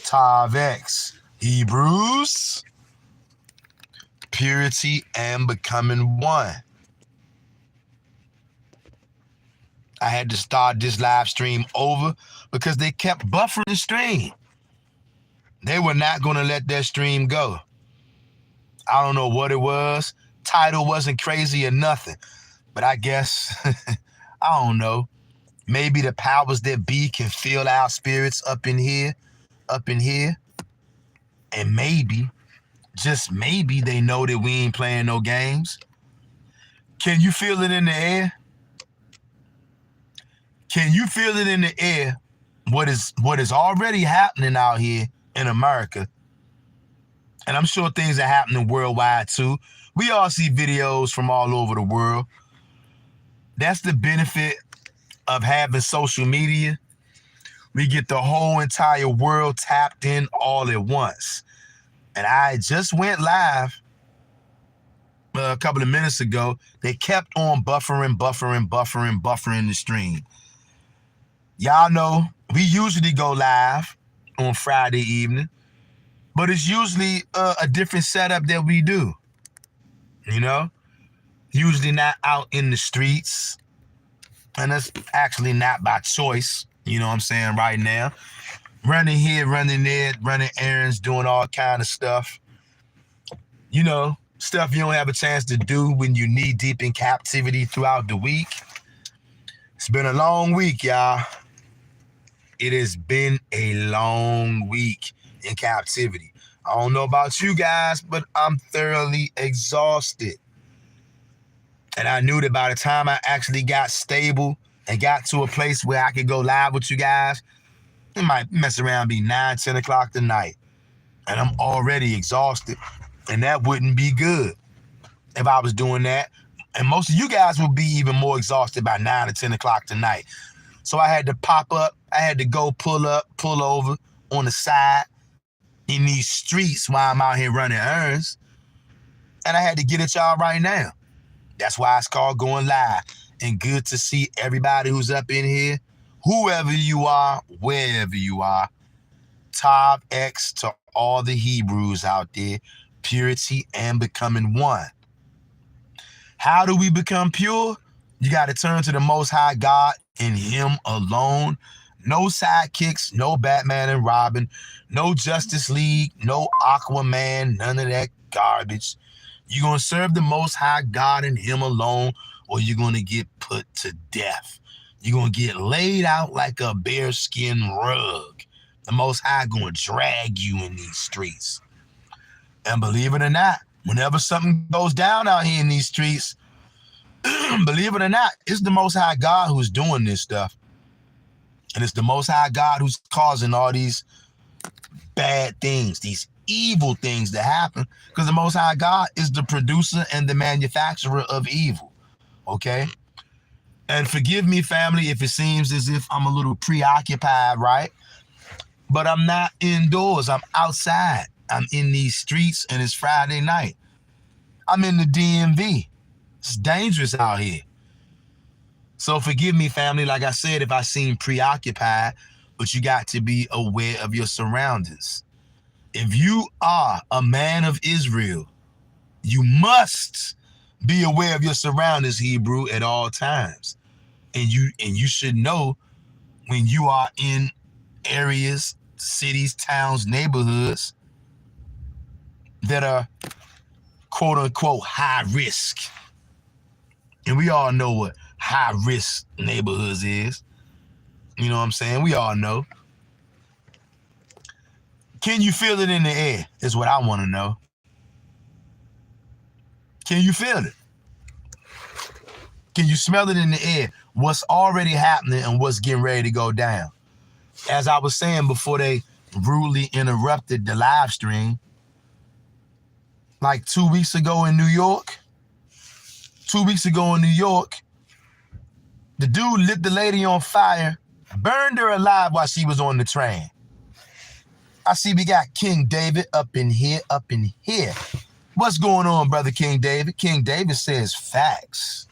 Tav X, Hebrews, purity and becoming one. I had to start this live stream over because they kept buffering the stream. They were not going to let that stream go. I don't know what it was. Title wasn't crazy or nothing. But I guess, I don't know. Maybe the powers that be can feel our spirits up in here. And maybe, just maybe, they know that we ain't playing no games. Can you feel it in the air? Can you feel it in the air? What is already happening out here in America? And I'm sure things are happening worldwide too. We all see videos from all over the world. That's the benefit of having social media. We get the whole entire world tapped in all at once. And I just went live a couple of minutes ago. They kept on buffering the stream. Y'all know we usually go live on Friday evening, but it's usually a different setup that we do. You know, usually not out in the streets, and that's actually not by choice. You know what I'm saying? Right now, running here, running there, running errands, doing all kind of stuff. You know, stuff you don't have a chance to do when you knee deep in captivity throughout the week. It's been a long week, y'all. It has been a long week in captivity. I don't know about you guys, but I'm thoroughly exhausted. And I knew that by the time I actually got stable and got to a place where I could go live with you guys, it might mess around and be 9, 10 o'clock tonight. And I'm already exhausted. And that wouldn't be good if I was doing that. And most of you guys would be even more exhausted by 9 or 10 o'clock tonight. So I had to pop up. I had to go pull over on the side in these streets while I'm out here running errands. And I had to get at y'all right now. That's why it's called going live. And good to see everybody who's up in here, whoever you are, wherever you are. Tav X to all the Hebrews out there, purity and becoming one. How do we become pure? You got to turn to the Most High God and Him alone. No sidekicks, no Batman and Robin, no Justice League, no Aquaman, none of that garbage. You're going to serve the Most High God and Him alone, or you're going to get put to death. You're going to get laid out like a bearskin rug. The Most High going to drag you in these streets. And believe it or not, whenever something goes down out here in these streets, believe it or not, it's the Most High God who's doing this stuff. And it's the Most High God who's causing all these bad things, these evil things to happen, because the Most High God is the producer and the manufacturer of evil, okay? And forgive me, family, if it seems as if I'm a little preoccupied, right? But I'm not indoors. I'm outside. I'm in these streets, and it's Friday night. I'm in the DMV. It's dangerous out here. So forgive me, family, like I said, if I seem preoccupied, but you got to be aware of your surroundings. If you are a man of Israel, you must be aware of your surroundings, Hebrew, at all times. And you should know when you are in areas, cities, towns, neighborhoods that are quote unquote high risk. And we all know what high risk neighborhoods is. You know what I'm saying? We all know. Can you feel it in the air? Is what I want to know. Can you feel it? Can you smell it in the air? What's already happening and what's getting ready to go down? As I was saying before they rudely interrupted the live stream, like 2 weeks ago in New York, The dude lit the lady on fire, burned her alive while she was on the train. I see we got King David up in here. What's going on, brother King David? King David says facts.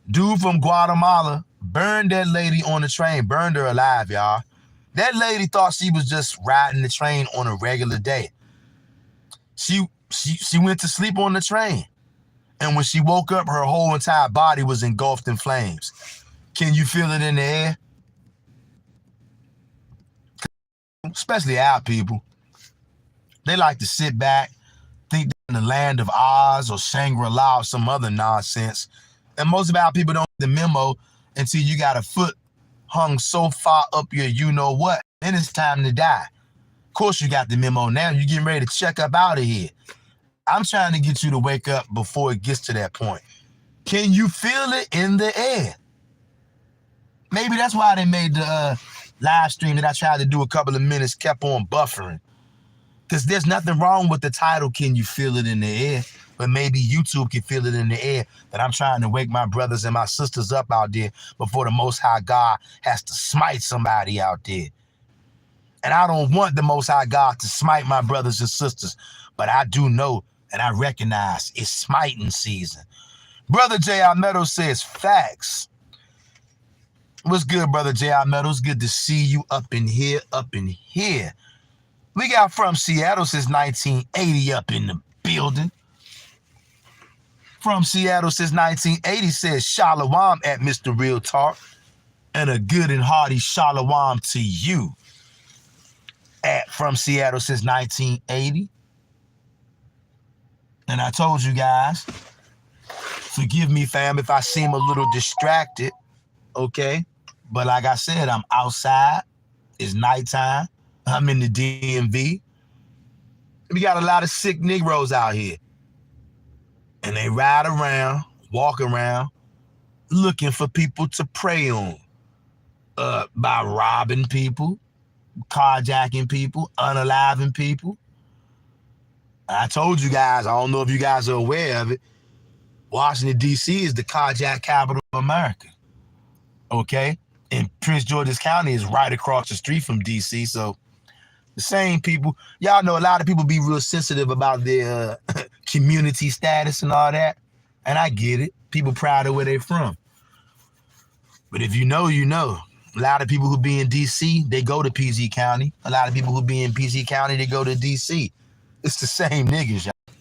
Dude from Guatemala burned that lady on the train, burned her alive, y'all. That lady thought she was just riding the train on a regular day. She went to sleep on the train. And when she woke up, her whole entire body was engulfed in flames. Can you feel it in the air? Especially our people. They like to sit back, think they're in the land of Oz or Shangri-La or some other nonsense. And most of our people don't get the memo until you got a foot hung so far up your you-know-what. Then it's time to die. Of course you got the memo now. You're getting ready to check up out of here. I'm trying to get you to wake up before it gets to that point. Can you feel it in the air? Maybe that's why they made the live stream that I tried to do a couple of minutes kept on buffering. Because there's nothing wrong with the title, Can You Feel It in the Air? But maybe YouTube can feel it in the air that I'm trying to wake my brothers and my sisters up out there before the Most High God has to smite somebody out there. And I don't want the Most High God to smite my brothers and sisters, but I do know and I recognize it's smiting season. Brother J.I. Meadows says facts. What's good, brother J.I. Meadows? Good to see you up in here. We got From Seattle since 1980 up in the building. From Seattle since 1980 says shalom at Mr. Real Talk. And a good and hearty shalom to you at From Seattle since 1980. And I told you guys, forgive me, fam, if I seem a little distracted, okay? But like I said, I'm outside. It's nighttime. I'm in the DMV. We got a lot of sick Negroes out here. And they ride around, walk around, looking for people to prey on. By robbing people, carjacking people, unaliving people. I told you guys, I don't know if you guys are aware of it, Washington, D.C. is the carjack capital of America, okay? And Prince George's County is right across the street from D.C., so the same people. Y'all know a lot of people be real sensitive about their community status and all that, and I get it. People proud of where they're from. But if you know, you know. A lot of people who be in D.C., they go to PG County. A lot of people who be in PG County, they go to D.C., It's the same niggas, y'all.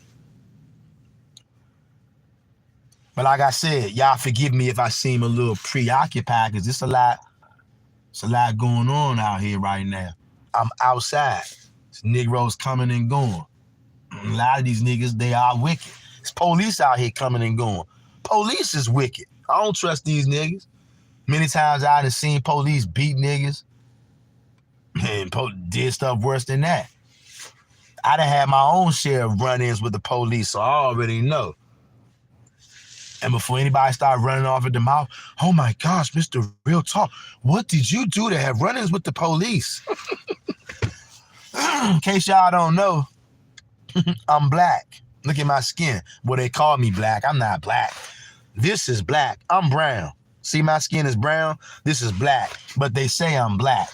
But like I said, y'all forgive me if I seem a little preoccupied because it's a lot going on out here right now. I'm outside. There's Negroes coming and going. A lot of these niggas, they are wicked. There's police out here coming and going. Police is wicked. I don't trust these niggas. Many times I done seen police beat niggas and did stuff worse than that. I done had my own share of run-ins with the police, so I already know. And before anybody start running off at the mouth, oh my gosh, Mr. Real Talk, what did you do to have run-ins with the police? In case y'all don't know, I'm black. Look at my skin. Well, they call me black. I'm not black. This is black. I'm brown. See, my skin is brown. This is black. But they say I'm black.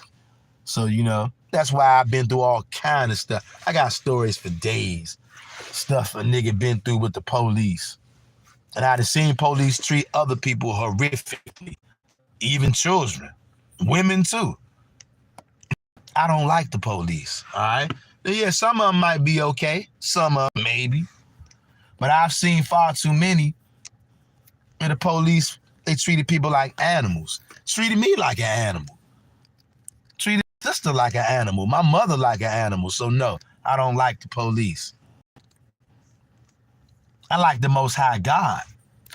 So, you know, that's why I've been through all kind of stuff. I got stories for days. Stuff a nigga been through with the police. And I've seen police treat other people horrifically. Even children. Women, too. I don't like the police, all right? Yeah, some of them might be okay. Some of them maybe. But I've seen far too many where the police, they treated people like animals. Treated me like an animal. Treated my sister like an animal. My mother like an animal. So no, I don't like the police. I like the Most High God,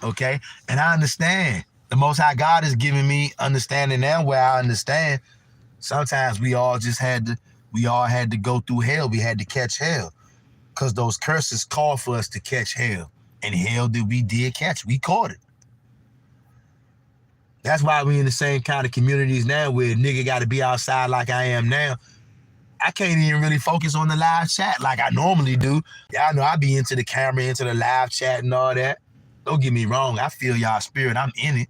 okay? And I understand. The Most High God is giving me understanding now where I understand. Sometimes we all had to go through hell. We had to catch hell. Because those curses called for us to catch hell. And hell that we did catch. We caught it. That's why we in the same kind of communities now where a nigga got to be outside like I am now. I can't even really focus on the live chat like I normally do. Y'all know I be into the camera, into the live chat and all that. Don't get me wrong. I feel y'all spirit. I'm in it.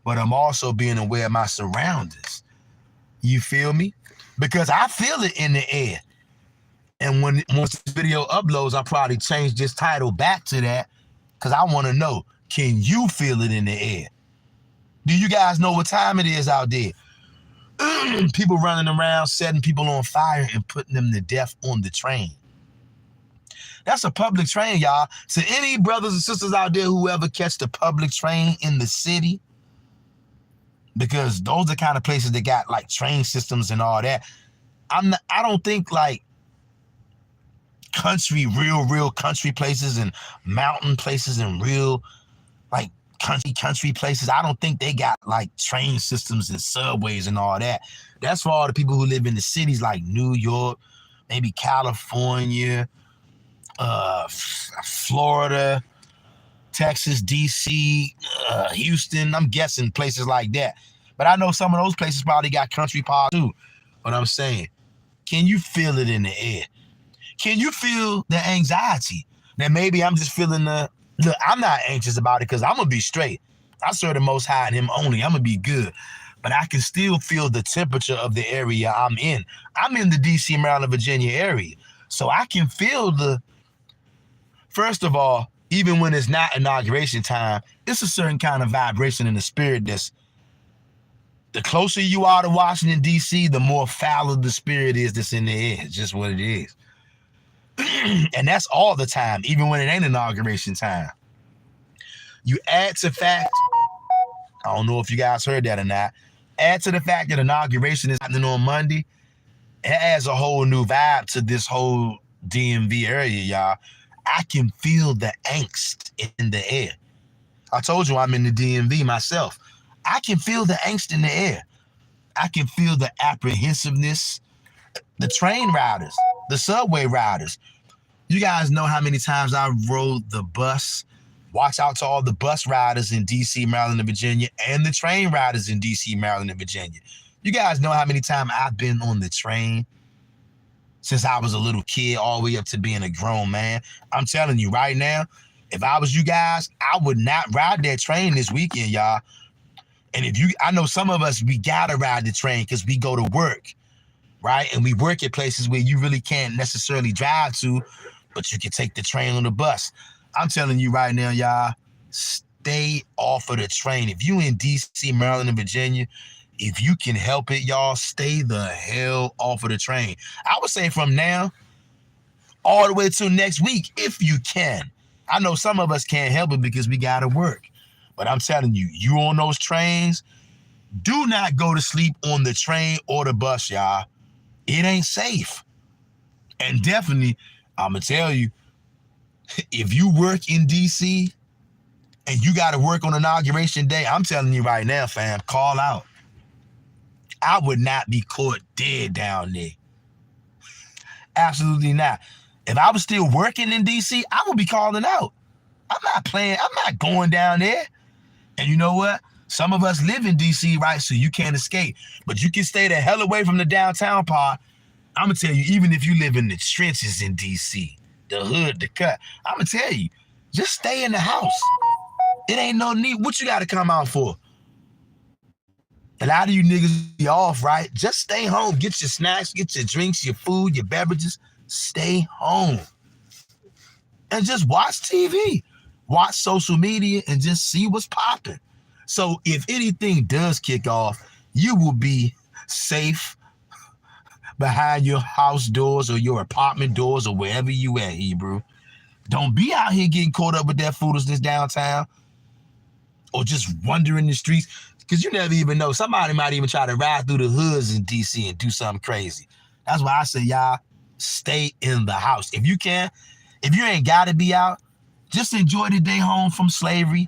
but I'm also being aware of my surroundings. You feel me? Because I feel it in the air. And once this video uploads, I'll probably change this title back to that because I want to know, can you feel it in the air? Do you guys know what time it is out there? People running around, setting people on fire and putting them to death on the train. That's a public train, y'all. To any brothers and sisters out there who ever catch the public train in the city, because those are kind of places that got like train systems and all that. I don't think like country, real country places and mountain places and real like country places, I don't think they got like train systems and subways and all that. That's for all the people who live in the cities like New York, maybe California, Florida, Texas, DC, Houston. I'm guessing places like that. But I know some of those places probably got country power too. But I'm saying, can you feel it in the air? Can you feel the anxiety? That maybe I'm just feeling look, I'm not anxious about it because I'm going to be straight. I serve the Most High and Him only. I'm going to be good. But I can still feel the temperature of the area I'm in. I'm in the DC, Maryland, Virginia area. So I can feel first of all, even when it's not inauguration time, it's a certain kind of vibration in the spirit the closer you are to Washington, D.C., the more foul the spirit is that's in the air. It's just what it is. And that's all the time, even when it ain't inauguration time. You add to fact, I don't know if you guys heard that or not, add to the fact that inauguration is happening on Monday, it adds a whole new vibe to this whole DMV area, y'all. I can feel the angst in the air. I told you I'm in the DMV myself. I can feel the angst in the air. I can feel the apprehensiveness. The train riders, the subway riders. You guys know how many times I rode the bus. Watch out to all the bus riders in DC, Maryland, and Virginia, and the train riders in DC, Maryland, and Virginia. You guys know how many times I've been on the train since I was a little kid all the way up to being a grown man. I'm telling you right now, if I was you guys, I would not ride that train this weekend, y'all. And I know some of us, we gotta ride the train because we go to work, right? And we work at places where you really can't necessarily drive to, but you can take the train on the bus. I'm telling you right now, y'all, stay off of the train. If you in DC, Maryland, and Virginia, if you can help it, y'all, stay the hell off of the train. I would say from now all the way till next week, if you can. I know some of us can't help it because we gotta work. But I'm telling you, you on those trains, do not go to sleep on the train or the bus, y'all. It ain't safe. And definitely, I'm going to tell you, if you work in D.C. and you got to work on Inauguration Day, I'm telling you right now, fam, call out. I would not be caught dead down there. Absolutely not. If I was still working in D.C., I would be calling out. I'm not playing. I'm not going down there. And you know what? Some of us live in D.C., right? So you can't escape. But you can stay the hell away from the downtown part. I'm going to tell you, even if you live in the trenches in D.C., the hood, the cut, I'm going to tell you, just stay in the house. It ain't no need. What you got to come out for? A lot of you niggas be off, right? Just stay home. Get your snacks, get your drinks, your food, your beverages. Stay home. And just watch TV. Watch social media and just see what's popping. So if anything does kick off, you will be safe behind your house doors or your apartment doors or wherever you at, Hebrew. Don't be out here getting caught up with that foolishness downtown or just wandering the streets, because you never even know. Somebody might even try to ride through the hoods in D.C. and do something crazy. That's why I say, y'all, stay in the house. If you can, if you ain't got to be out, just enjoy the day home from slavery.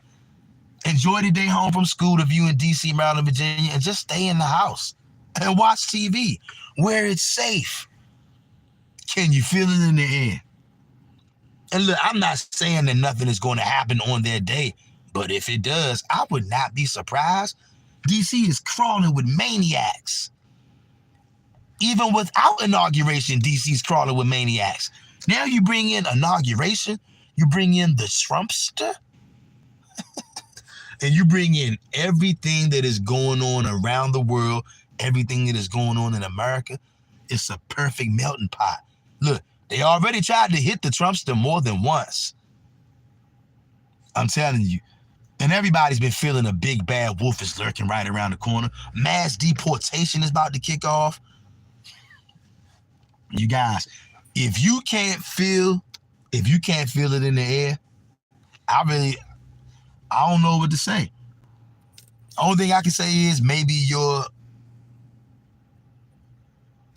Enjoy the day home from school if you in D.C., Maryland, Virginia, and just stay in the house and watch TV where it's safe. Can you feel it in the air? And look, I'm not saying that nothing is going to happen on their day, but if it does, I would not be surprised. D.C. is crawling with maniacs. Even without inauguration, D.C. is crawling with maniacs. Now you bring in inauguration, you bring in the Trumpster. and you bring in everything that is going on around the world, everything that is going on in America, it's a perfect melting pot. Look, they already tried to hit the Trumpster more than once. I'm telling you. And everybody's been feeling a big bad wolf is lurking right around the corner. Mass deportation is about to kick off. You guys, if you can't feel it in the air, I don't know what to say. Only thing I can say is maybe your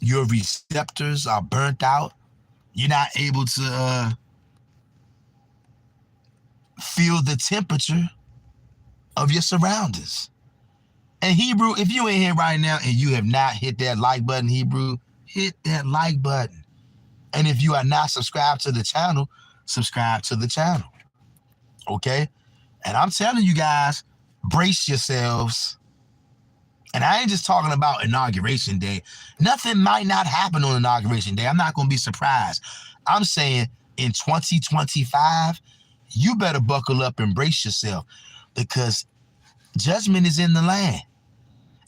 receptors are burnt out. You're not able to feel the temperature of your surroundings. And Hebrew, if you in here right now and you have not hit that like button, Hebrew, hit that like button. And if you are not subscribed to the channel, subscribe to the channel. Okay? And I'm telling you guys, brace yourselves. And I ain't just talking about Inauguration Day. Nothing might not happen on Inauguration Day. I'm not going to be surprised. I'm saying in 2025, you better buckle up and brace yourself, because judgment is in the land.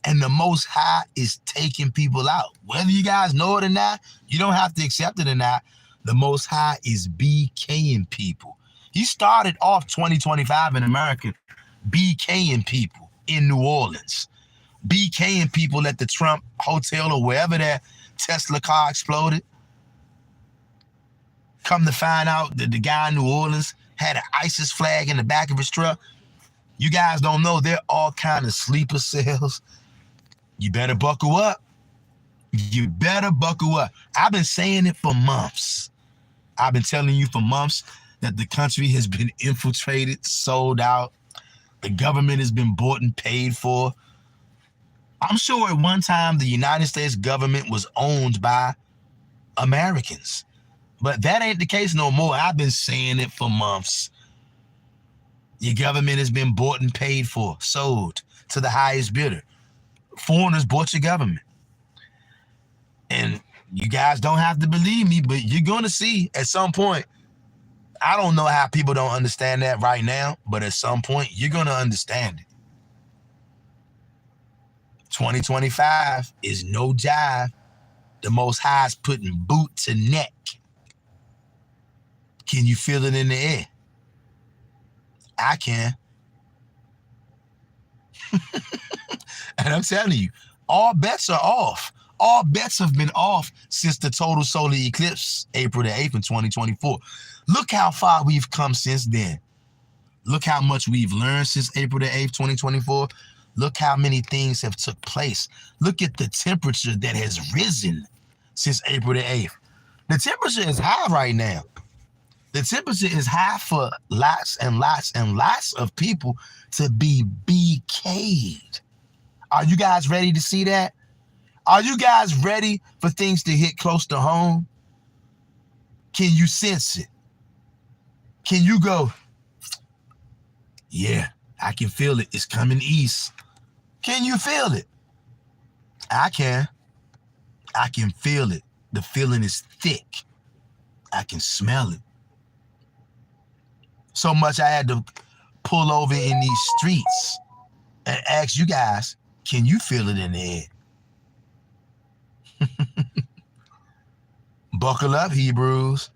And the Most High is taking people out. Whether you guys know it or not, you don't have to accept it or not. The Most High is BKing people. He started off 2025 in America BKing people in New Orleans. BKing people at the Trump Hotel or wherever that Tesla car exploded. Come to find out that the guy in New Orleans had an ISIS flag in the back of his truck. You guys don't know, they're all kind of sleeper cells. You better buckle up. You better buckle up. I've been saying it for months. I've been telling you for months that the country has been infiltrated, sold out. The government has been bought and paid for. I'm sure at one time the United States government was owned by Americans. But that ain't the case no more. I've been saying it for months. Your government has been bought and paid for, sold to the highest bidder. Foreigners bought your government. And you guys don't have to believe me, but you're going to see at some point. I don't know how people don't understand that right now, but at some point, you're going to understand it. 2025 is no jive. The Most High is putting boot to neck. Can you feel it in the air? I can. And I'm telling you, all bets are off. All bets have been off since the total solar eclipse, April the 8th in 2024. Look how far we've come since then. Look how much we've learned since April the 8th, 2024. Look how many things have took place. Look at the temperature that has risen since April the 8th. The temperature is high right now. The temperature is high for lots and lots and lots of people to be BK'd. Are you guys ready to see that? Are you guys ready for things to hit close to home? Can you sense it? Can you go, yeah, I can feel it. It's coming east. Can you feel it? I can. I can feel it. The feeling is thick. I can smell it. So much I had to pull over in these streets and ask you guys, can you feel it in the air? Buckle up, Hebrews.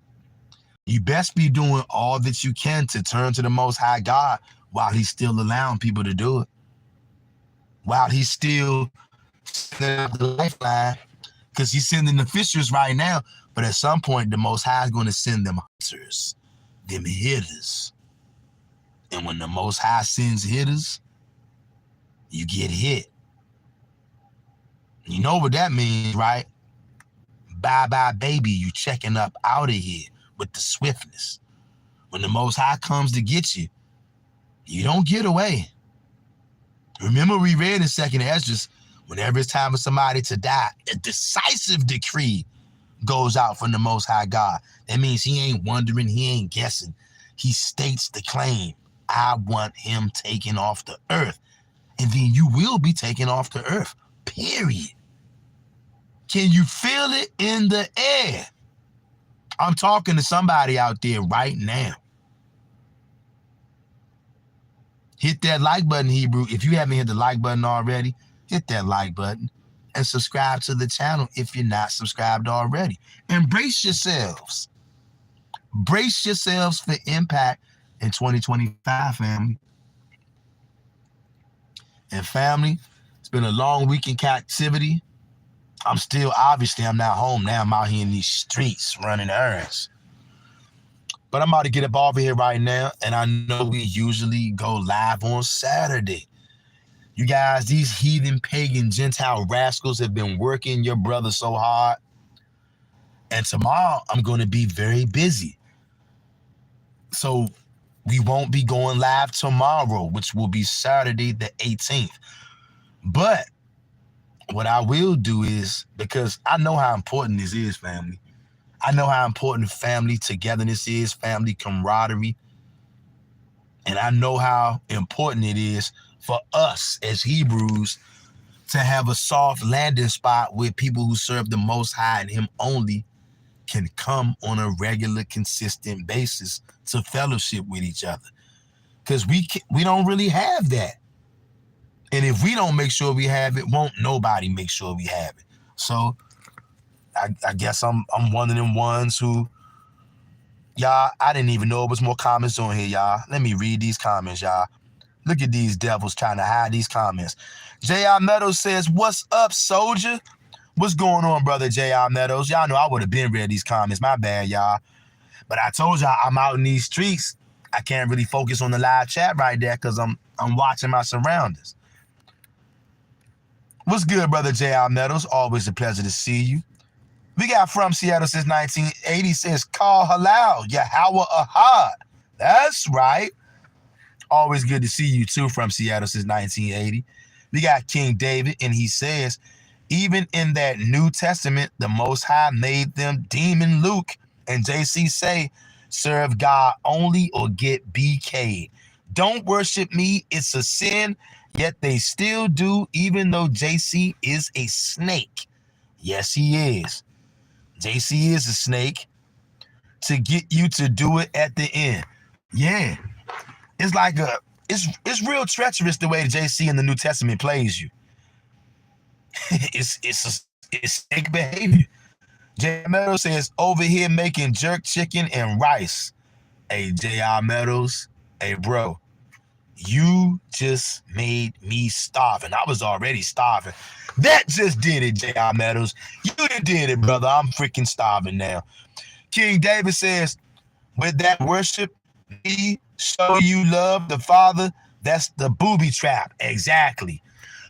You best be doing all that you can to turn to the Most High God while he's still allowing people to do it. While he's still sending out the lifeline, because he's sending the fishers right now. But at some point, the Most High is going to send them hunters, them hitters. And when the Most High sends hitters, you get hit. You know what that means, right? Bye-bye, baby, you checking up out of here with the swiftness. When the Most High comes to get you, you don't get away. Remember we read in 2nd Esdras, whenever it's time for somebody to die, a decisive decree goes out from the Most High God. That means he ain't wondering, he ain't guessing. He states the claim, I want him taken off the earth. And then you will be taken off the earth, period. Can you feel it in the air? I'm talking to somebody out there right now. Hit that like button, Hebrew. If you haven't hit the like button already, hit that like button and subscribe to the channel if you're not subscribed already. Embrace yourselves. Brace yourselves for impact in 2025, family. And family, it's been a long week in captivity. I'm not home now. I'm out here in these streets running errands. But I'm about to get up off of here right now. And I know we usually go live on Saturday. You guys, these heathen, pagan, Gentile rascals have been working your brother so hard. And tomorrow, I'm going to be very busy. So we won't be going live tomorrow, which will be Saturday the 18th. But what I will do is, because I know how important this is, family. I know how important family togetherness is, family camaraderie. And I know how important it is for us as Hebrews to have a soft landing spot where people who serve the Most High and Him only can come on a regular, consistent basis to fellowship with each other. Because we don't really have that. And if we don't make sure we have it, won't nobody make sure we have it. So I guess I'm one of them ones who, y'all, I didn't even know it was more comments on here, y'all. Let me read these comments, y'all. Look at these devils trying to hide these comments. J.R. Meadows says, what's up, soldier? What's going on, brother J.R. Meadows? Y'all know I would have been read these comments. My bad, y'all. But I told y'all I'm out in these streets. I can't really focus on the live chat right there because I'm watching my surroundings. What's good, brother J.R. Meadows? Always a pleasure to see you. We got from Seattle since 1980 says, call halal, Yahweh Ahad. That's right. Always good to see you too from Seattle since 1980. We got King David, and he says, even in that New Testament, the Most High made them Demon Luke and JC say, serve God only or get BK'd. Don't worship me, it's a sin, yet they still do, even though JC is a snake. Yes, he is. JC is a snake to get you to do it at the end. Yeah. It's like it's real treacherous the way JC in the New Testament plays you. it's snake behavior. J.R. Meadows says, over here making jerk chicken and rice. Hey, J.R. Meadows, hey, bro, you just made me starving. I was already starving. That just did it, J.R. Meadows. You did it, brother. I'm freaking starving now. King David says, with that worship, me show you love the Father. That's the booby trap. Exactly.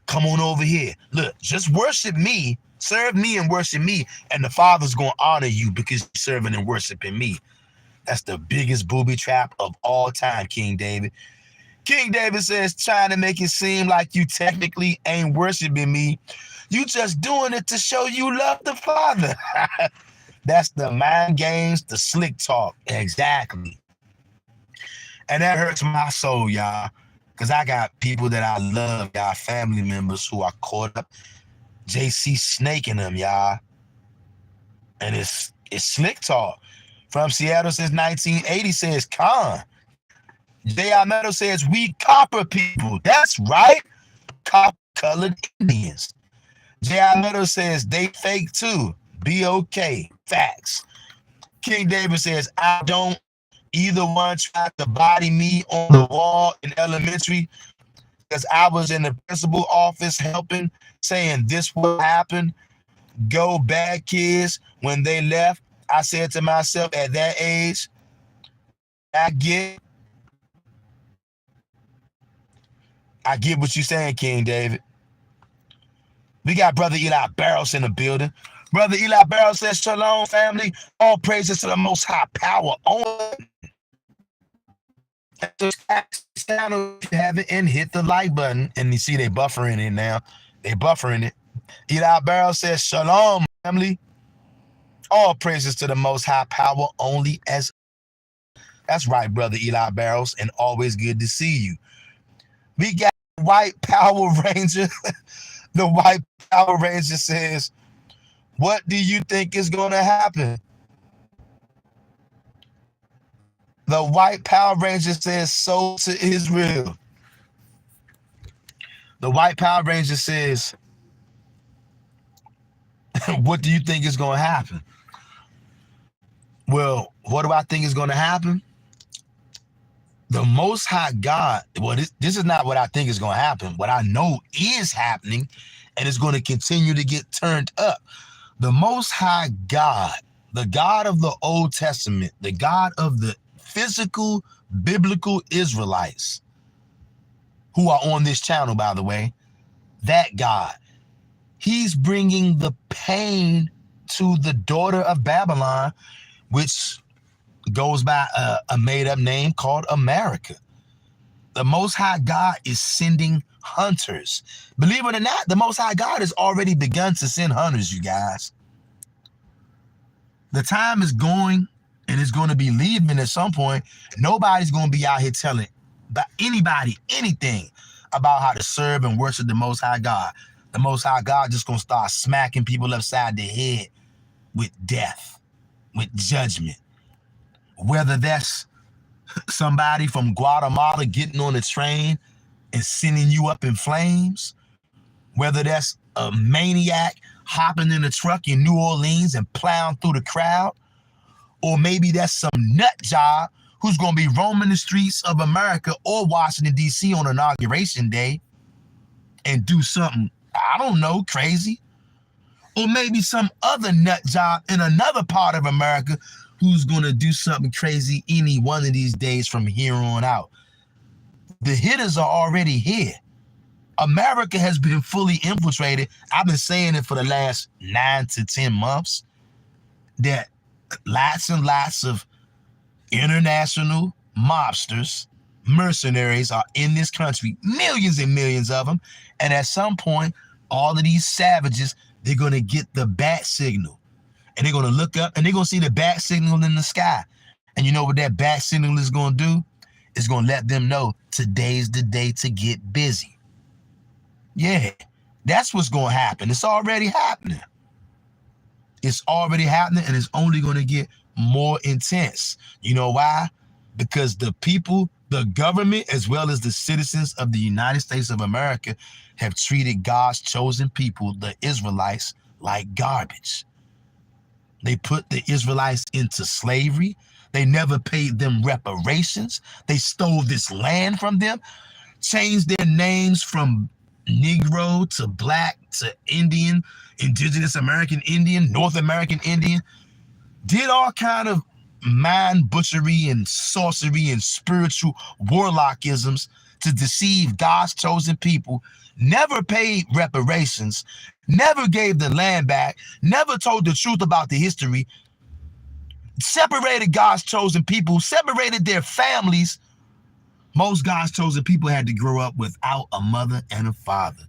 Come on over here. Look, just worship me. Serve me and worship me, and the Father's going to honor you because you're serving and worshiping me. That's the biggest booby trap of all time, King David. King David says, trying to make it seem like you technically ain't worshiping me. You just doing it to show you love the Father. That's the mind games, the slick talk. Exactly. And that hurts my soul, y'all, because I got people that I love, y'all, family members who are caught up. JC snaking them, y'all. And it's slick talk. From Seattle since 1980 says, Khan. J.R. Meadows says, we copper people. That's right. Copper-colored Indians. J.R. Meadows says, they fake too. Be okay. Facts. King David says, I don't. Either one tried to body me on the wall in elementary because I was in the principal office helping, saying this will happen. Go bad kids. When they left, I said to myself at that age, I get what you're saying, King David. We got Brother Eli Barrows in the building. Brother Eli Barrows says, Shalom, family. All praises to the Most High power. Only channel if you haven't, and hit the like button. And you see they buffering it now. They buffering it. Eli Barrows says, Shalom, family. All praises to the Most High power only as. That's right, Brother Eli Barrows, and always good to see you. We got White Power Ranger. The White Power Ranger says, what do you think is going to happen? The White Power Ranger says, soul to Israel. The white Power Ranger says, what do you think is going to happen? Well, what do I think is going to happen? The Most High God, well, this is not what I think is going to happen. What I know is happening, and it's going to continue to get turned up. The Most High God, the God of the Old Testament, the God of the physical, biblical Israelites, who are on this channel, by the way, that God, he's bringing the pain to the daughter of Babylon, which goes by a made-up name called America. The Most High God is sending hunters. Believe it or not, the Most High God has already begun to send hunters, you guys. The time is going, and it's going to be leaving at some point. Nobody's going to be out here telling anybody anything about how to serve and worship the Most High God. The Most High God just going to start smacking people upside the head with death, with judgment. Whether that's somebody from Guatemala getting on a train and sending you up in flames, whether that's a maniac hopping in a truck in New Orleans and plowing through the crowd, or maybe that's some nut job who's going to be roaming the streets of America or Washington, D.C. on Inauguration Day and do something, I don't know, crazy. Or maybe some other nut job in another part of America who's going to do something crazy any one of these days from here on out. The hitters are already here. America has been fully infiltrated. I've been saying it for the last 9 to 10 months that lots and lots of international mobsters, mercenaries are in this country, millions and millions of them. And at some point, all of these savages, they're going to get the bat signal. And they're going to look up and they're going to see the bat signal in the sky. And you know what that bat signal is going to do? It's going to let them know today's the day to get busy. Yeah, that's what's going to happen. It's already happening. It's already happening, and it's only going to get more intense. You know why? Because the people, the government, as well as the citizens of the United States of America have treated God's chosen people, the Israelites, like garbage. They put the Israelites into slavery. They never paid them reparations. They stole this land from them, changed their names from Negro to Black to Indian, Indigenous American Indian, North American Indian, did all kind of mind butchery and sorcery and spiritual warlockisms to deceive God's chosen people, never paid reparations, never gave the land back, never told the truth about the history, separated God's chosen people, separated their families. Most God's chosen people had to grow up without a mother and a father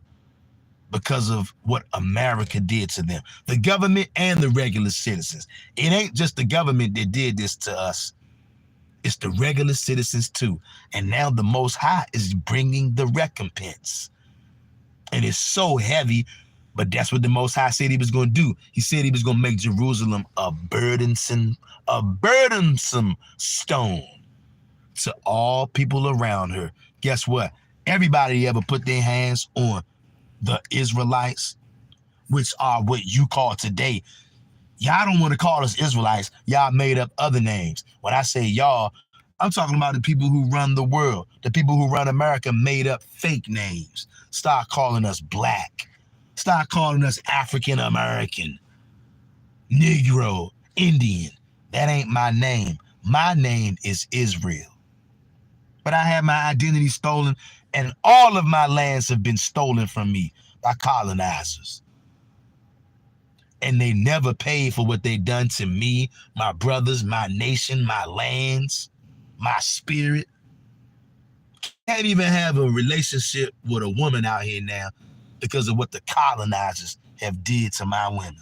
because of what America did to them. The government and the regular citizens. It ain't just the government that did this to us. It's the regular citizens too. And now the Most High is bringing the recompense. And it's so heavy, but that's what the Most High said he was going to do. He said he was going to make Jerusalem a burdensome stone to all people around her. Guess what? Everybody ever put their hands on the Israelites, which are what you call today. Y'all don't want to call us Israelites. Y'all made up other names. When I say y'all, I'm talking about the people who run the world. The people who run America made up fake names. Start calling us Black. Start calling us African American, Negro, Indian. That ain't my name. My name is Israel. But I had my identity stolen, and all of my lands have been stolen from me by colonizers. And they never paid for what they done to me, my brothers, my nation, my lands, my spirit. Can't even have a relationship with a woman out here now because of what the colonizers have did to my women.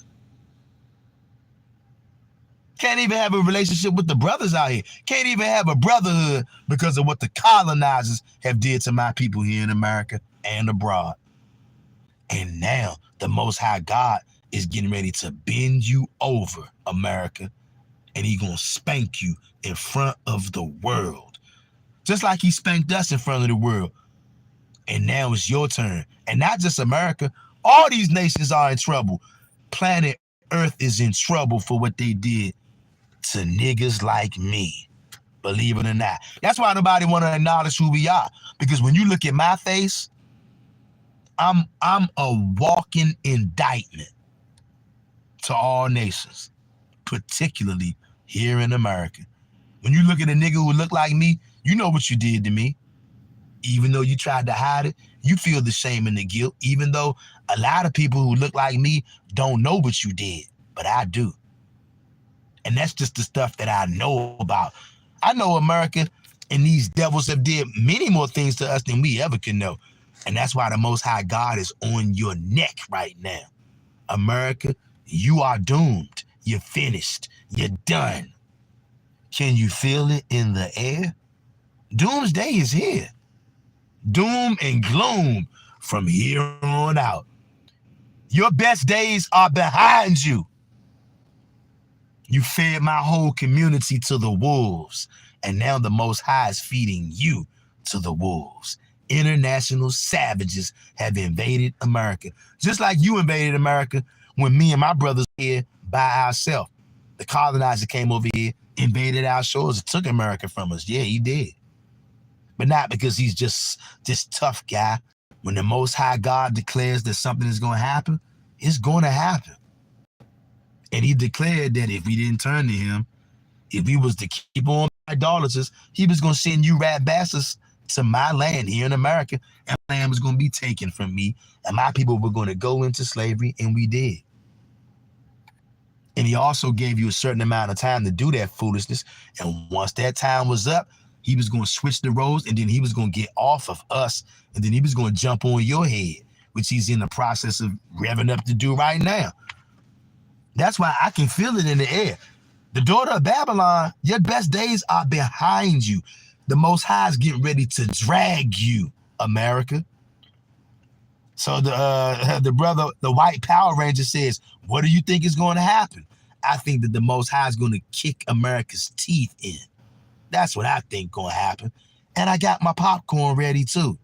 Can't even have a relationship with the brothers out here. Can't even have a brotherhood because of what the colonizers have did to my people here in America and abroad. And now the Most High God is getting ready to bend you over, America, and he gonna spank you in front of the world. Just like he spanked us in front of the world. And now it's your turn. And not just America, all these nations are in trouble. Planet Earth is in trouble for what they did to niggas like me. Believe it or not. That's why nobody want to acknowledge who we are. Because when you look at my face, I'm a walking indictment to all nations, particularly here in America. When you look at a nigga who look like me, you know what you did to me. Even though you tried to hide it, you feel the shame and the guilt, even though a lot of people who look like me don't know what you did, but I do. And that's just the stuff that I know about. I know America and these devils have did many more things to us than we ever can know. And that's why the Most High God is on your neck right now. America, you are doomed. You're finished. You're done. Can you feel it in the air? Doomsday is here. Doom and gloom from here on out. Your best days are behind you. You fed my whole community to the wolves, and now the Most High is feeding you to the wolves. International savages have invaded America, just like you invaded America when me and my brothers were here by ourselves. The colonizer came over here, invaded our shores, and took America from us. Yeah, he did. But not because he's just this tough guy. When the Most High God declares that something is going to happen, it's going to happen. And he declared that if we didn't turn to him, if we was to keep on idolaters, he was going to send you rat bastards to my land here in America, and my land was going to be taken from me, and my people were going to go into slavery, and we did. And he also gave you a certain amount of time to do that foolishness, and once that time was up, he was going to switch the roles, and then he was going to get off of us, and then he was going to jump on your head, which he's in the process of revving up to do right now. That's why I can feel it in the air. The daughter of Babylon, your best days are behind you. The Most High is getting ready to drag you, America. So the brother, the white Power Ranger says, what do you think is going to happen? I think that the Most High is going to kick America's teeth in. That's what I think going to happen. And I got my popcorn ready too.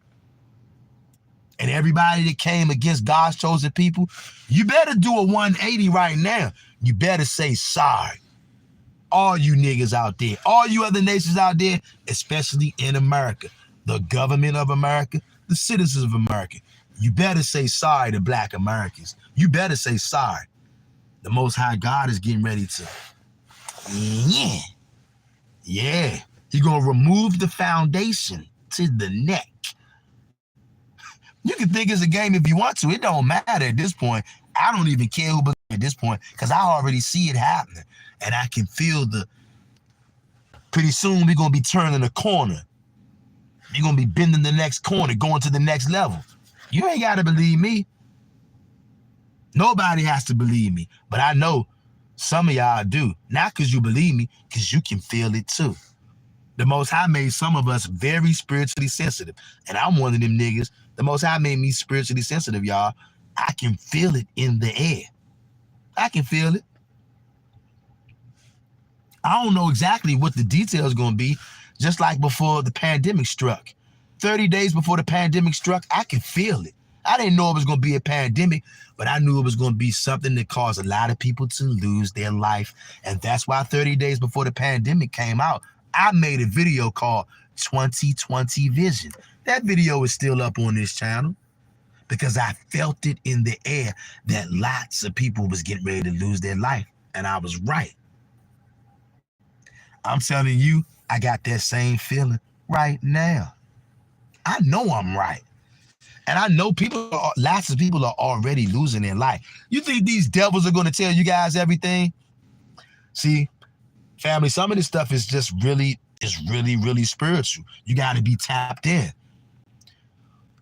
And everybody that came against God's chosen people, you better do a 180 right now. You better say sorry. All you niggas out there, all you other nations out there, especially in America, the government of America, the citizens of America, you better say sorry to Black Americans. You better say sorry. The Most High God is getting ready to, yeah. He's going to remove the foundation to the neck. You can think it's a game if you want to. It don't matter at this point. I don't even care who believes at this point because I already see it happening. And I can feel pretty soon we're going to be turning a corner. You're going to be bending the next corner, going to the next level. You ain't got to believe me. Nobody has to believe me. But I know some of y'all do. Not because you believe me, because you can feel it too. The Most High made some of us very spiritually sensitive. And I'm one of them niggas. The Most High made me spiritually sensitive, y'all. I can feel it in the air. I can feel it. I don't know exactly what the details are going to be, just like before the pandemic struck. 30 days before the pandemic struck, I could feel it. I didn't know it was going to be a pandemic, but I knew it was going to be something that caused a lot of people to lose their life. And that's why 30 days before the pandemic came out, I made a video called 2020 Vision. That video is still up on this channel because I felt it in the air that lots of people was getting ready to lose their life. And I was right. I'm telling you, I got that same feeling right now. I know I'm right. And I know lots of people are already losing their life. You think these devils are going to tell you guys everything? See, family, some of this stuff is just really spiritual. You got to be tapped in.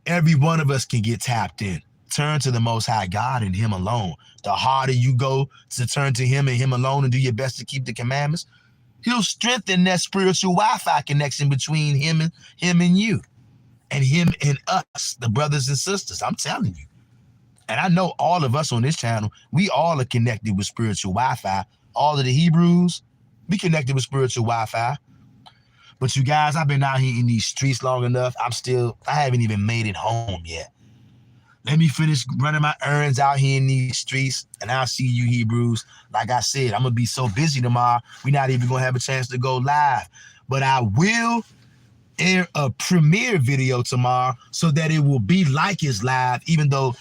Every one of us can get tapped in. Turn to the Most High God and Him alone. The harder you go to turn to Him and Him alone and do your best to keep the commandments, He'll strengthen that spiritual Wi-Fi connection between Him and you, and Him and us, the brothers and sisters. I'm telling you. And I know all of us on this channel, we all are connected with spiritual Wi-Fi. All of the Hebrews, we connected with spiritual Wi-Fi. But you guys, I've been out here in these streets long enough. I haven't even made it home yet. Let me finish running my errands out here in these streets, and I'll see you, Hebrews. Like I said, I'm going to be so busy tomorrow, we're not even going to have a chance to go live. But I will air a premiere video tomorrow so that it will be like it's live, even though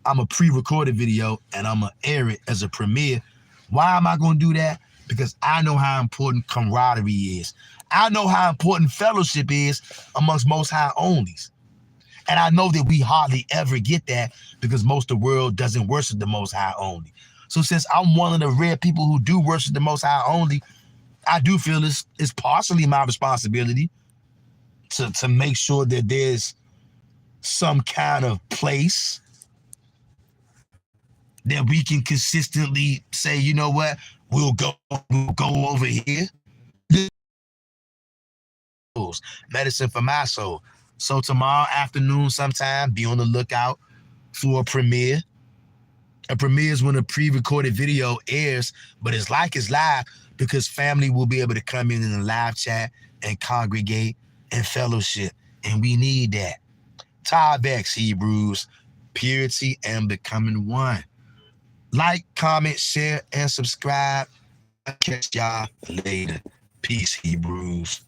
I'm a pre-recorded video and I'm going to air it as a premiere. Why am I going to do that? Because I know how important camaraderie is. I know how important fellowship is amongst Most High onlys. And I know that we hardly ever get that because most of the world doesn't worship the Most High only. So since I'm one of the rare people who do worship the Most High only, I do feel it's partially my responsibility to make sure that there's some kind of place that we can consistently say, you know what, we'll go over here. Medicine for my soul. So tomorrow afternoon sometime, be on the lookout for a premiere. A premiere is when a pre-recorded video airs, but it's like it's live because family will be able to come in the live chat and congregate and fellowship. And we need that. Tavex, Hebrews, purity and becoming one. Like, comment, share, and subscribe. I'll catch y'all later. Peace, Hebrews.